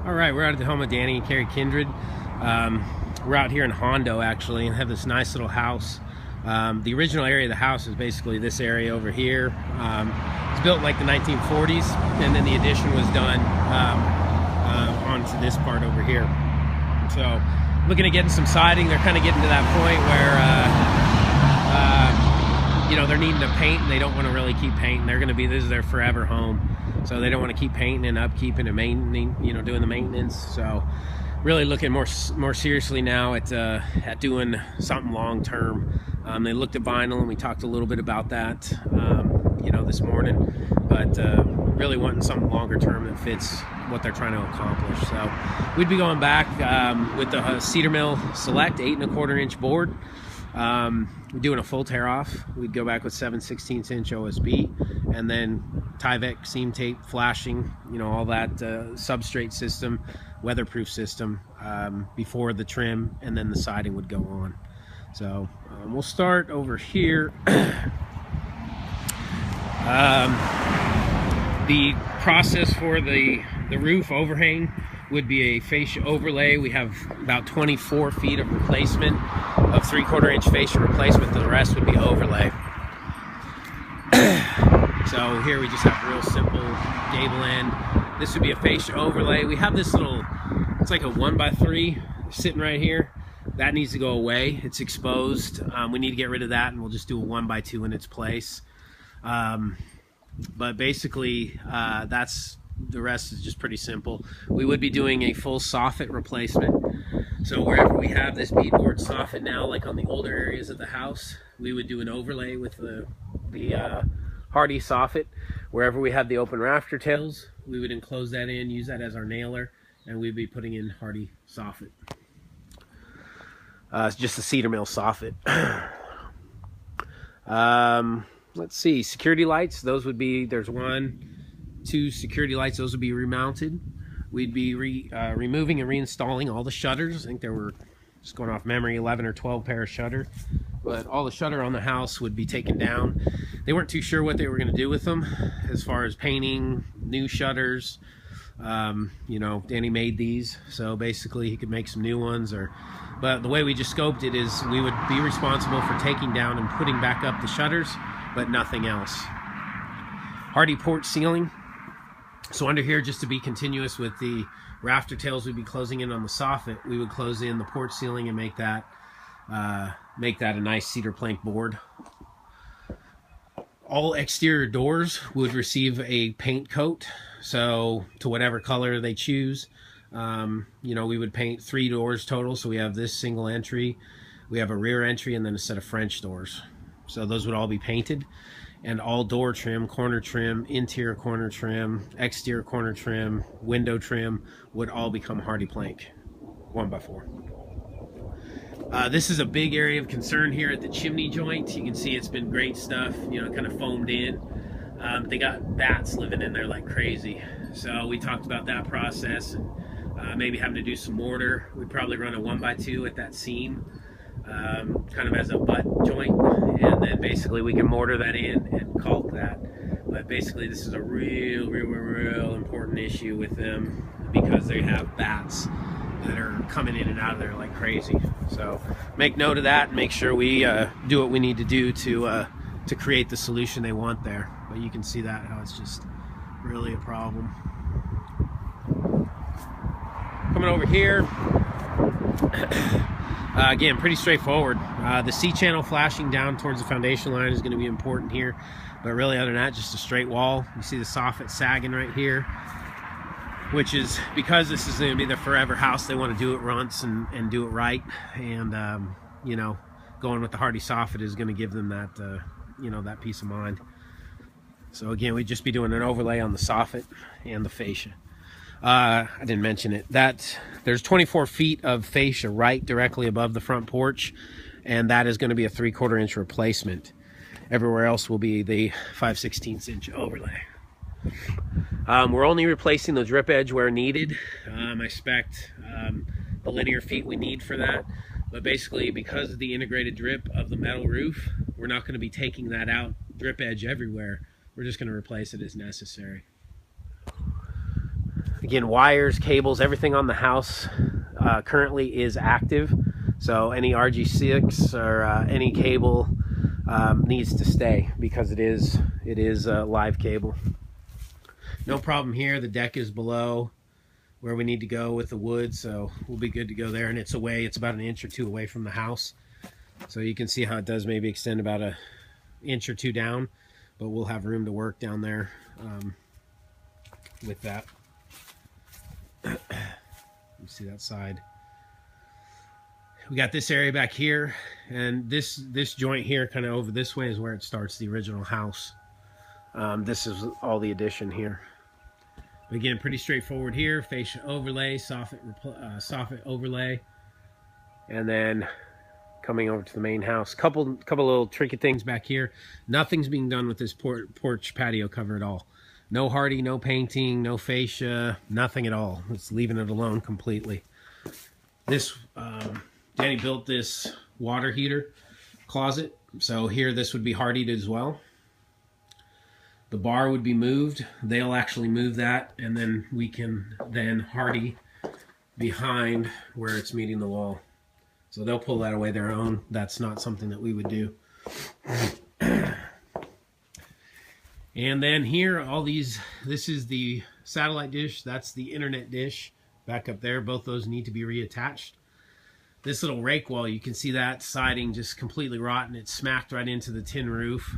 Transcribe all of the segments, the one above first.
All right, we're out at the home of Danny and Carrie Kindred. We're out here in Hondo actually and have this nice little house. The original area of the house is basically this area over here. It's built like the 1940s, and then the addition was done onto this part over here. So looking at getting some siding. They're kind of getting to that point where you know, they're needing to paint and they don't want to really keep painting. They're going to be, this is their forever home. So they don't want to keep painting and upkeeping and maintaining, you know, doing the maintenance. So really looking more seriously now at doing something long term. They looked at vinyl and we talked a little bit about that, you know, this morning. But really wanting something longer term that fits what they're trying to accomplish. So we'd be going back with the Cedar Mill Select 8 1/4 inch board. We're doing a full tear off. We'd go back with 7/16 inch OSB, and then Tyvek seam tape, flashing, you know, all that substrate system, weatherproof system before the trim, and then the siding would go on. So we'll start over here. The process for the roof overhang would be a fascia overlay. We have about 24 feet of replacement of 3/4 inch fascia replacement. The rest would be overlay. So here we just have real simple gable end. This would be a fascia overlay. We have this little, it's like a 1x3 sitting right here. That needs to go away. It's exposed. We need to get rid of that, and we'll just do a 1x2 in its place. But basically, the rest is just pretty simple. We would be doing a full soffit replacement. So wherever we have this beadboard soffit now, like on the older areas of the house, we would do an overlay with the Hardie soffit. Wherever we have the open rafter tails, we would enclose that in, use that as our nailer, and we'd be putting in Hardie soffit. It's just a Cedar Mill soffit. Let's see, security lights, those would be, there's 1, 2 security lights, those would be remounted. We'd be removing and reinstalling all the shutters. I think there were, just going off memory, 11 or 12 pair of shutter. But all the shutter on the house would be taken down. They weren't too sure what they were going to do with them as far as painting, new shutters. You know, Danny made these, so basically he could make some new ones. But the way we just scoped it is we would be responsible for taking down and putting back up the shutters, but nothing else. Hardie porch ceiling. So under here, just to be continuous with the rafter tails we'd be closing in on the soffit, we would close in the porch ceiling and make that a nice cedar plank board. All exterior doors would receive a paint coat, so to whatever color they choose. You know, we would paint 3 doors total, so we have this single entry, we have a rear entry, and then a set of French doors. So those would all be painted, and all door trim, corner trim, interior corner trim, exterior corner trim, window trim would all become Hardie plank 1x4. This is a big area of concern here at the chimney joint. You can see it's been great stuff, you know, kind of foamed in. They got bats living in there like crazy. So we talked about that process, and maybe having to do some mortar. We'd probably run a 1x2 at that seam, kind of as a butt joint, and then basically we can mortar that in and caulk that. But basically this is a real important issue with them because they have bats that are coming in and out of there like crazy. So make note of that and make sure we do what we need to do to create the solution they want there. But you can see that, how it's just really a problem. Coming over here, again, pretty straightforward. The C-channel flashing down towards the foundation line is going to be important here, but really other than that, just a straight wall. You see the soffit sagging right here, which is because this is going to be their forever house. They want to do it once and do it right, and you know, going with the Hardie soffit is going to give them that you know, that peace of mind. So again, we'd just be doing an overlay on the soffit and the fascia. I didn't mention it, that there's 24 feet of fascia right directly above the front porch, and that is going to be a 3/4 inch replacement. Everywhere else will be the 5/16 inch overlay. We're only replacing the drip edge where needed. I spec'd the linear feet we need for that, but basically because of the integrated drip of the metal roof, we're not going to be taking that out drip edge everywhere. We're just going to replace it as necessary. Again, wires, cables, everything on the house currently is active. So any RG6 or any cable needs to stay because it is a live cable. No problem here. The deck is below where we need to go with the wood, so we'll be good to go there. And it's away. It's about an inch or two away from the house. So you can see how it does maybe extend about an inch or two down, but we'll have room to work down there with that. You see that side. We got this area back here, and this joint here kind of over this way is where it starts the original house. This is all the addition here. Again, pretty straightforward here. Fascia overlay, soffit overlay, and then coming over to the main house. Couple little tricky things back here. Nothing's being done with this porch patio cover at all. No Hardie, no painting, no fascia, nothing at all. It's leaving it alone completely. This Danny built this water heater closet, so here this would be Hardied as well. The bar would be moved. They'll actually move that, and then we can then Hardie behind where it's meeting the wall. So they'll pull that away their own. That's not something that we would do. And then here, all these, this is the satellite dish. That's the internet dish back up there. Both those need to be reattached. This little rake wall, you can see that siding just completely rotten. It's smacked right into the tin roof,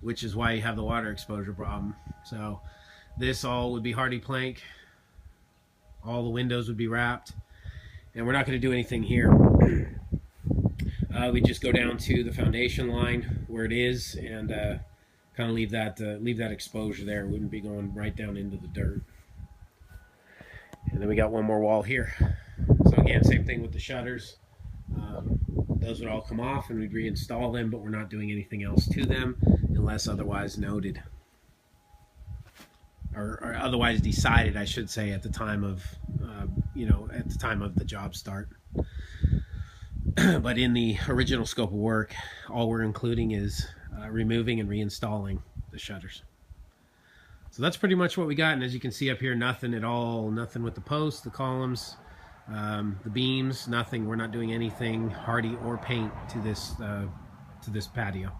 which is why you have the water exposure problem. So this all would be Hardie plank. All the windows would be wrapped. And we're not going to do anything here. We just go down to the foundation line where it is and kind of leave that exposure there. It wouldn't be going right down into the dirt. And then we got one more wall here. So again, same thing with the shutters. Those would all come off and we'd reinstall them, but we're not doing anything else to them unless otherwise noted. Or otherwise decided, I should say, at the time of, at the time of the job start. But in the original scope of work, all we're including is removing and reinstalling the shutters. So that's pretty much what we got. And as you can see up here, nothing at all, nothing with the posts, the columns, the beams, nothing. We're not doing anything Hardie or paint to this patio.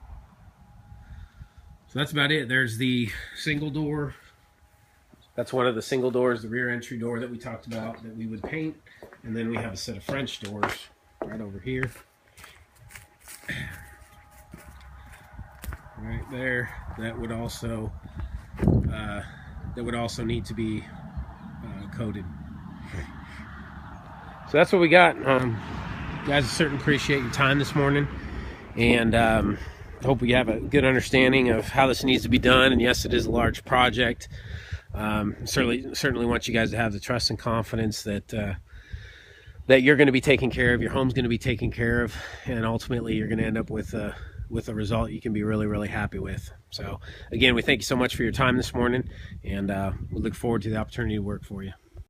So that's about it. There's the single door. That's one of the single doors, the rear entry door that we talked about that we would paint. And then we have a set of French doors right over here. Right there. That would also need to be coated. So that's what we got. Guys, I certainly appreciate your time this morning, and hope we have a good understanding of how this needs to be done. And yes, it is a large project. Certainly want you guys to have the trust and confidence that that you're going to be taken care of, your home's going to be taken care of, and ultimately you're going to end up with a result you can be really, really happy with. So again, we thank you so much for your time this morning, and we look forward to the opportunity to work for you.